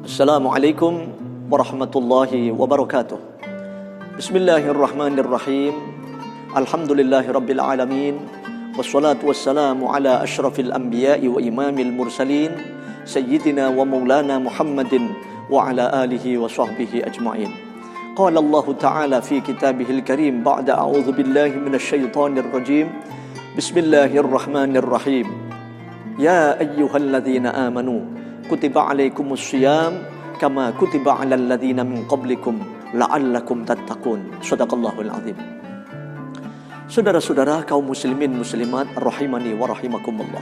Assalamualaikum warahmatullahi wabarakatuh. Bismillahirrahmanirrahim. Alhamdulillahi rabbil alamin. Wassalatu wassalamu ala ashrafil anbiya'i wa imamil mursalin, sayyidina wa maulana Muhammadin wa ala alihi wa sahbihi ajma'in. Qala Allah Ta'ala fi kitabihil karim ba'da a'udzu billahi minasy syaithanir rajim. Bismillahirrahmanirrahim. Ya ayyuhalladzina amanu kutiba alaikumus syiyam kama kutiba alal ladzina min qablikum la'allakum tattaqun. Shadaqallahul azim. Saudara-saudara kaum muslimin muslimat rahimani wa rahimakumullah.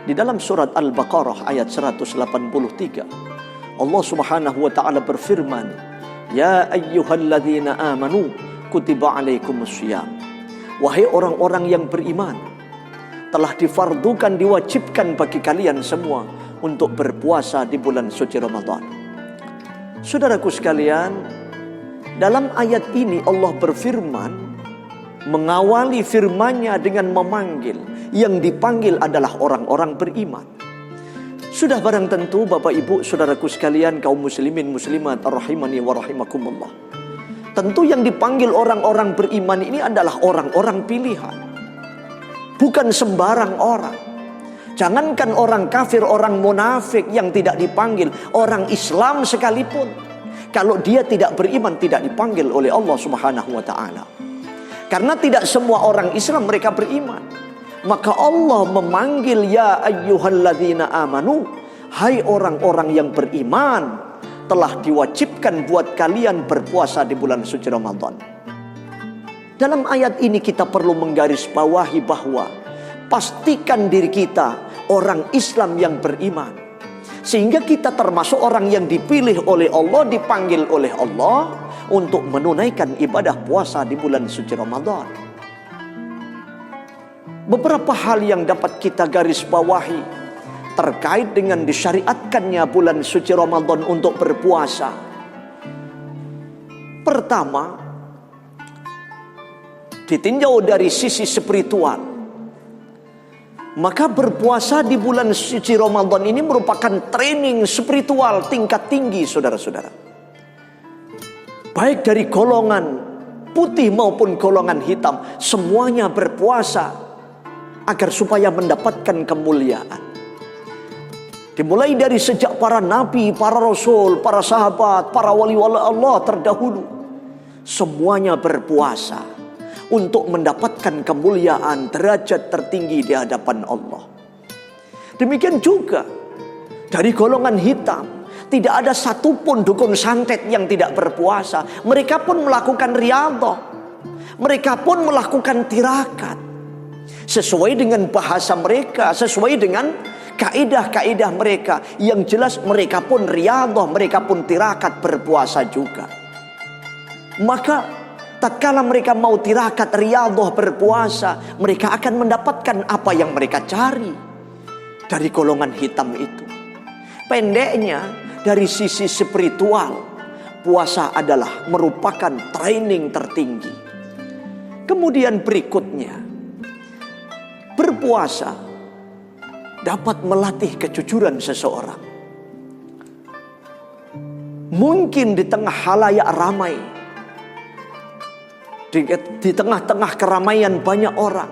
Di dalam surat Al-Baqarah ayat 183, Allah Subhanahu wa taala berfirman, "Ya ayyuhalladzina amanu kutiba alaikumus syiyam." Wahai orang-orang yang beriman, telah difardukan, diwajibkan bagi kalian semua untuk berpuasa di bulan suci Ramadan. Saudaraku sekalian, dalam ayat ini Allah berfirman, mengawali firman-Nya dengan memanggil. Yang dipanggil adalah orang-orang beriman. Sudah barang tentu Bapak Ibu saudaraku sekalian kaum muslimin muslimat rahimani wa rahimakumullah. Tentu yang dipanggil orang-orang beriman ini adalah orang-orang pilihan. Bukan sembarang orang. Jangankan orang kafir, orang munafik yang tidak dipanggil, orang Islam sekalipun, kalau dia tidak beriman tidak dipanggil oleh Allah Subhanahu wa taala. Karena tidak semua orang Islam mereka beriman. Maka Allah memanggil ya ayyuhalladzina amanu, hai orang-orang yang beriman, telah diwajibkan buat kalian berpuasa di bulan suci Ramadan. Dalam ayat ini kita perlu menggarisbawahi bahwa pastikan diri kita orang Islam yang beriman, sehingga kita termasuk orang yang dipilih oleh Allah, dipanggil oleh Allah untuk menunaikan ibadah puasa di bulan suci Ramadan. Beberapa hal yang dapat kita garis bawahi terkait dengan disyariatkannya bulan suci Ramadan untuk berpuasa. Pertama, ditinjau dari sisi spiritual. Maka berpuasa di bulan suci Ramadan ini merupakan training spiritual tingkat tinggi, saudara-saudara. Baik dari golongan putih maupun golongan hitam, semuanya berpuasa agar supaya mendapatkan kemuliaan. Dimulai dari sejak para nabi, para rasul, para sahabat, para wali-wali Allah terdahulu, semuanya berpuasa untuk mendapatkan kemuliaan, derajat tertinggi di hadapan Allah. Demikian juga dari golongan hitam, tidak ada satupun dukun santet yang tidak berpuasa. Mereka pun melakukan riyadhah, mereka pun melakukan tirakat sesuai dengan bahasa mereka, sesuai dengan kaidah-kaidah mereka. Yang jelas mereka pun riyadhah, mereka pun tirakat, berpuasa juga. Maka tatkala mereka mau tirakat, riyadhah, berpuasa, mereka akan mendapatkan apa yang mereka cari dari golongan hitam itu. Pendeknya, dari sisi spiritual, puasa adalah merupakan training tertinggi. Kemudian berikutnya, berpuasa dapat melatih kejujuran seseorang. Mungkin di tengah halayak ramai, di tengah-tengah keramaian banyak orang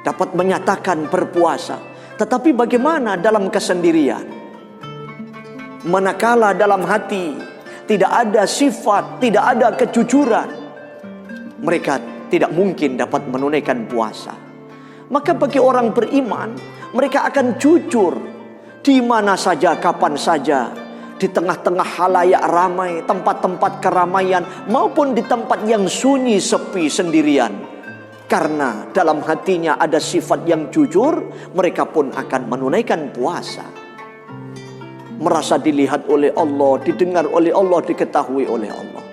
dapat menyatakan berpuasa, tetapi bagaimana dalam kesendirian? Manakala dalam hati tidak ada sifat, tidak ada kejujuran, mereka tidak mungkin dapat menunaikan puasa. Maka bagi orang beriman, mereka akan jujur di mana saja, kapan saja, di tengah-tengah halayak ramai, tempat-tempat keramaian, maupun di tempat yang sunyi, sepi, sendirian. Karena dalam hatinya ada sifat yang jujur, mereka pun akan menunaikan puasa. Merasa dilihat oleh Allah, didengar oleh Allah, diketahui oleh Allah.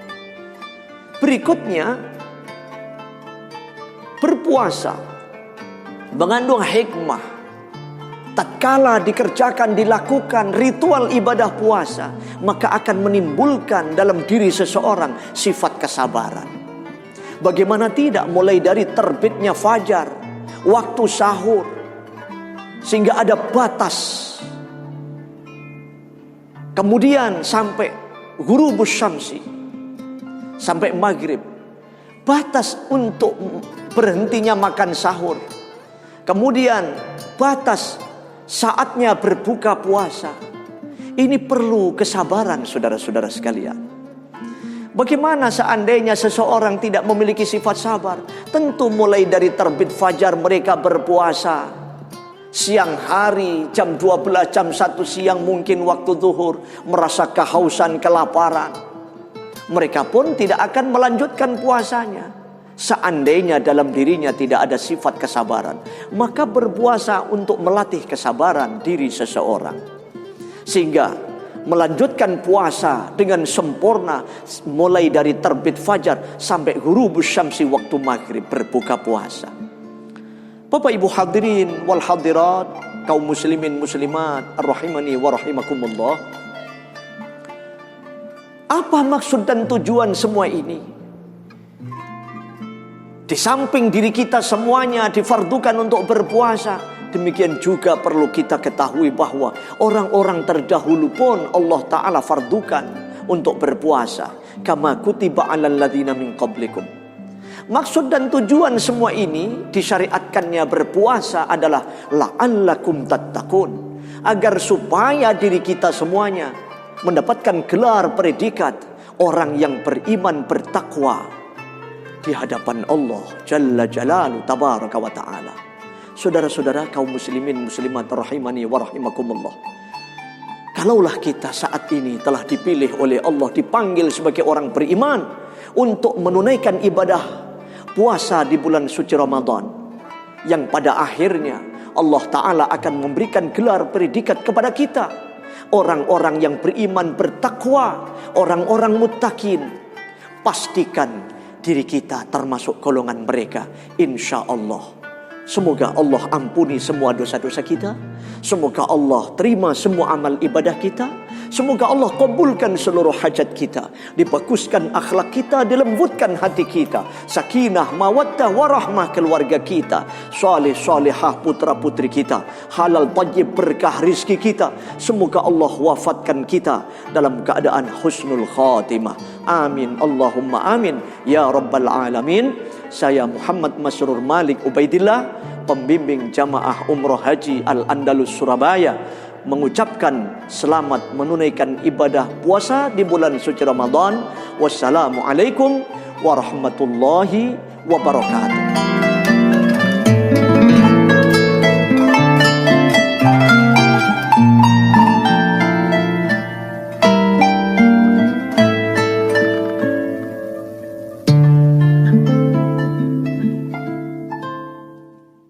Berikutnya, berpuasa mengandung hikmah. Tatkala dikerjakan, dilakukan ritual ibadah puasa, maka akan menimbulkan dalam diri seseorang sifat kesabaran. Bagaimana tidak, mulai dari terbitnya fajar, waktu sahur, sehingga ada batas Kemudian sampai ghurubus syamsi, sampai maghrib. Batas untuk berhentinya makan sahur. Kemudian batas saatnya berbuka puasa. Ini perlu kesabaran saudara-saudara sekalian. Bagaimana seandainya seseorang tidak memiliki sifat sabar? Tentu mulai dari terbit fajar mereka berpuasa. Siang hari jam 12, jam 1 siang mungkin waktu zuhur merasa kehausan, kelaparan. Mereka pun tidak akan melanjutkan puasanya. Seandainya dalam dirinya tidak ada sifat kesabaran, maka berpuasa untuk melatih kesabaran diri seseorang. Sehingga melanjutkan puasa dengan sempurna mulai dari terbit fajar sampai ghurubus syamsi waktu maghrib berbuka puasa. Bapak Ibu hadirin wal hadirat, kaum muslimin muslimat rahimani wa rahimakumullah. Apa maksud dan tujuan semua ini? Di samping diri kita semuanya difardukan untuk berpuasa, demikian juga perlu kita ketahui bahwa orang-orang terdahulu pun Allah Ta'ala fardukan untuk berpuasa. Kama kutiba 'alal ladzina min qablikum. Maksud dan tujuan semua ini disyariatkannya berpuasa adalah la'allakum tattaqun, agar supaya diri kita semuanya mendapatkan gelar predikat orang yang beriman bertakwa di hadapan Allah Jalla Jalaluhu Tabaraka wa Ta'ala. Saudara-saudara kaum muslimin muslimat rahimani wa rahimakumullah. Kalaulah kita saat ini telah dipilih oleh Allah, dipanggil sebagai orang beriman untuk menunaikan ibadah puasa di bulan suci Ramadan, yang pada akhirnya Allah Ta'ala akan memberikan gelar predikat kepada kita, orang-orang yang beriman bertakwa, orang-orang muttaqin. Pastikan diri kita termasuk golongan mereka, insya Allah. Semoga Allah ampuni semua dosa-dosa kita. Semoga Allah terima semua amal ibadah kita. Semoga Allah kabulkan seluruh hajat kita. Dibaguskan akhlak kita, dilembutkan hati kita. Sakinah, mawaddah, warahmah keluarga kita. Saleh, salihah putra putri kita. Halal thayyib berkah rizki kita. Semoga Allah wafatkan kita dalam keadaan husnul khatimah. Amin. Allahumma amin. Ya Rabbal Alamin. Saya Muhammad Masrur Malik Ubaidillah, pembimbing jamaah umroh haji Al-Andalus Surabaya, mengucapkan selamat menunaikan ibadah puasa di bulan suci Ramadan. Wassalamualaikum warahmatullahi wabarakatuh.